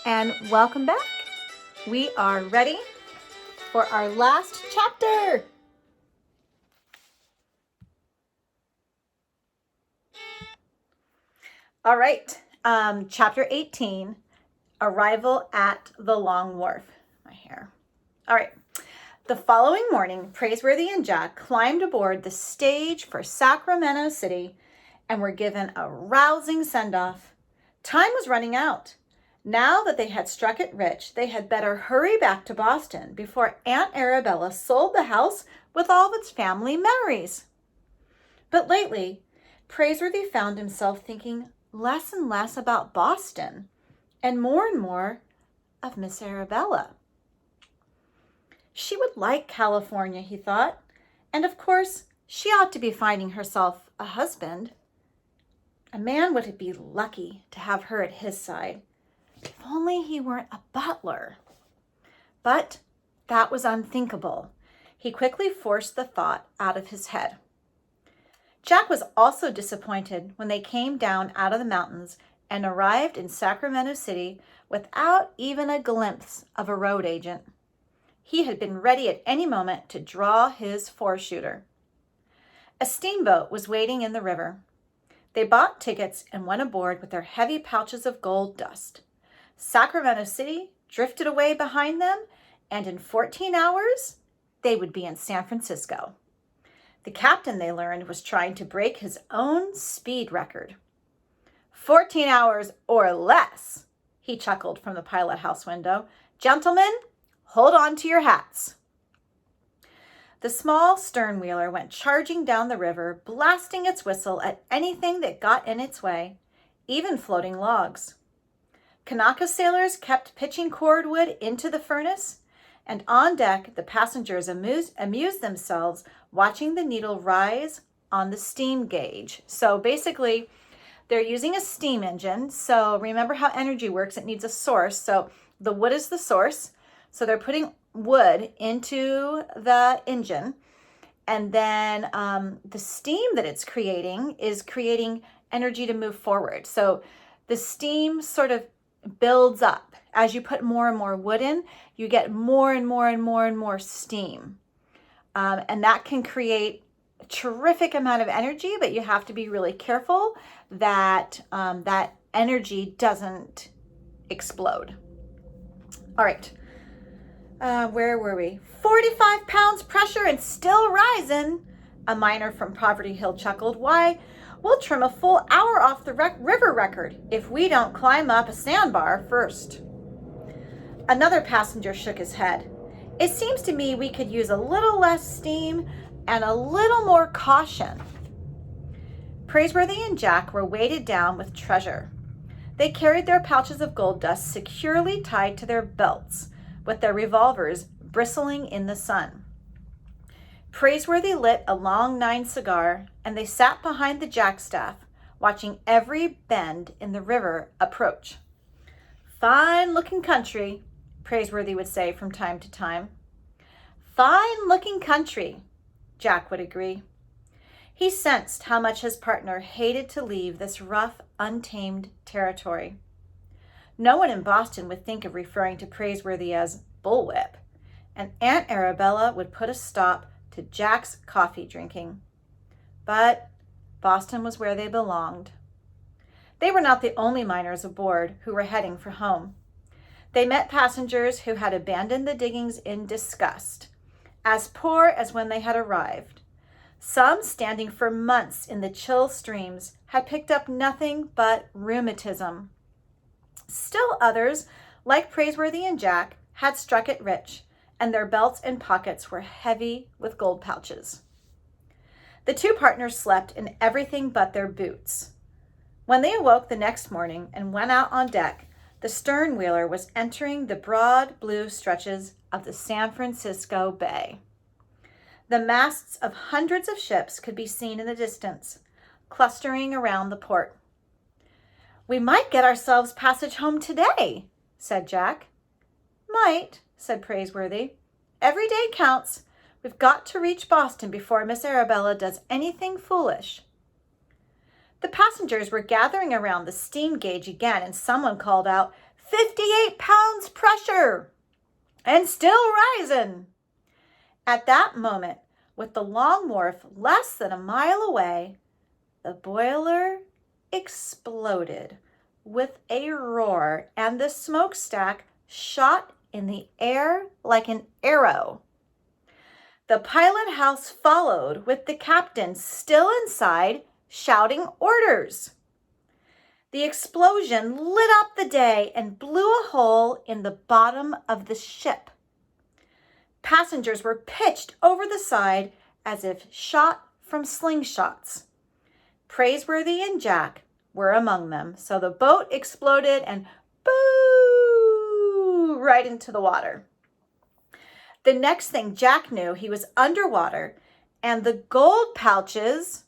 and welcome back. We are ready for our last chapter. All right, chapter 18, Arrival at the Long Wharf. My hair. All right. The following morning, Praiseworthy and Jack climbed aboard the stage for Sacramento City and were given a rousing send-off. Time was running out. Now that they had struck it rich, they had better hurry back to Boston before Aunt Arabella sold the house with all of its family memories. But lately, Praiseworthy found himself thinking less and less about Boston and more of Miss Arabella. She would like California, he thought, and of course, she ought to be finding herself a husband. A man would be lucky to have her at his side. If only he weren't a butler. But that was unthinkable. He quickly forced the thought out of his head. Jack was also disappointed when they came down out of the mountains and arrived in Sacramento City without even a glimpse of a road agent. He had been ready at any moment to draw his four-shooter. A steamboat was waiting in the river. They bought tickets and went aboard with their heavy pouches of gold dust. Sacramento City drifted away behind them, and in 14 hours, they would be in San Francisco. The captain, they learned, was trying to break his own speed record. 14 hours or less, he chuckled from the pilot house window. Gentlemen, hold on to your hats. The small sternwheeler went charging down the river, blasting its whistle at anything that got in its way, even floating logs. Kanaka sailors kept pitching cordwood into the furnace, and on deck the passengers amused themselves watching the needle rise on the steam gauge. So basically, they're using a steam engine. So remember how energy works, it needs a source. So the wood is the source. So they're putting wood into the engine, and then the steam that it's creating is creating energy to move forward. So the steam sort of builds up. As you put more and more wood in, you get more and more steam. And that can create a terrific amount of energy, but you have to be really careful that that energy doesn't explode. All right. Where were we? 45 pounds pressure and still rising. A miner from Poverty Hill chuckled. Why, we'll trim a full hour off the river record if we don't climb up a sandbar first. Another passenger shook his head. It seems to me we could use a little less steam and a little more caution. Praiseworthy and Jack were weighted down with treasure. They carried their pouches of gold dust securely tied to their belts, with their revolvers bristling in the sun. Praiseworthy lit a long 9 cigar, and they sat behind the jackstaff, watching every bend in the river approach. Fine-looking country, Praiseworthy would say from time to time. Fine-looking country, Jack would agree. He sensed how much his partner hated to leave this rough, untamed territory. No one in Boston would think of referring to Praiseworthy as bullwhip, and Aunt Arabella would put a stop to Jack's coffee drinking. But Boston was where they belonged. They were not the only miners aboard who were heading for home. They met passengers who had abandoned the diggings in disgust, as poor as when they had arrived. Some, standing for months in the chill streams, had picked up nothing but rheumatism. Still others, like Praiseworthy and Jack, had struck it rich, and their belts and pockets were heavy with gold pouches. The two partners slept in everything but their boots. When they awoke the next morning and went out on deck, the sternwheeler was entering the broad blue stretches of the San Francisco Bay. The masts of hundreds of ships could be seen in the distance, clustering around the port. We might get ourselves passage home today, said Jack. Might, said Praiseworthy. Every day counts. We've got to reach Boston before Miss Arabella does anything foolish. The passengers were gathering around the steam gauge again, and someone called out, 58 pounds pressure and still rising. At that moment, with the Long Wharf less than a mile away, the boiler exploded with a roar, and the smokestack shot in the air like an arrow. The pilot house followed, with the captain still inside, shouting orders. The explosion lit up the day and blew a hole in the bottom of the ship. Passengers were pitched over the side as if shot from slingshots. Praiseworthy and Jack were among them, so the boat exploded and boo, right into the water. The next thing Jack knew, he was underwater, and the gold pouches,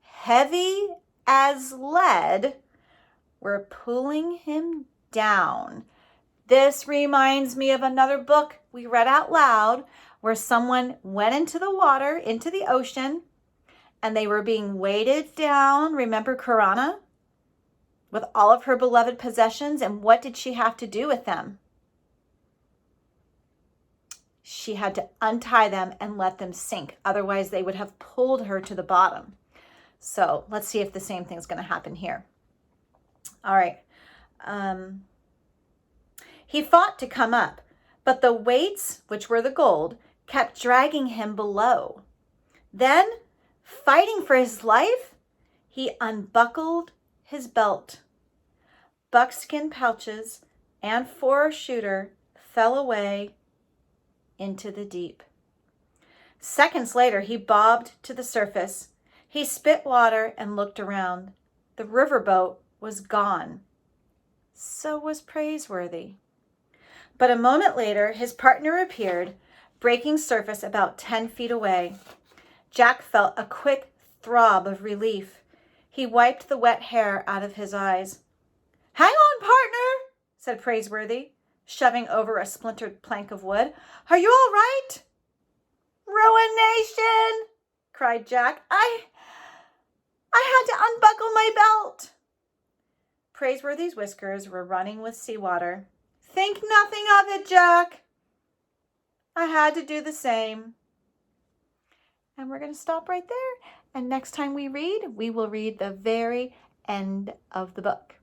heavy as lead, were pulling him down. This reminds me of another book we read out loud where someone went into the water, into the ocean, and they were being weighted down. Remember Kurana? With all of her beloved possessions, and what did she have to do with them? She had to untie them and let them sink. Otherwise, they would have pulled her to the bottom. So let's see if the same thing's going to happen here. All right. He fought to come up, but the weights, which were the gold, kept dragging him below. Then, fighting for his life, he unbuckled his belt. Buckskin pouches and 4-shooter fell away into the deep. Seconds later, he bobbed to the surface. He spit water and looked around. The riverboat was gone. So was Praiseworthy. But a moment later, his partner appeared, breaking surface about 10 feet away. Jack felt a quick throb of relief. He wiped the wet hair out of his eyes. "Hang on, partner," said Praiseworthy, shoving over a splintered plank of wood. "Are you all right?" "Ruination!" cried Jack. I had to unbuckle my belt." Praiseworthy's whiskers were running with seawater. "Think nothing of it, Jack. I had to do the same." And we're going to stop right there. And next time we will read the very end of the book.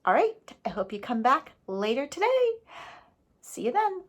All right. I hope you come back later today. See you then.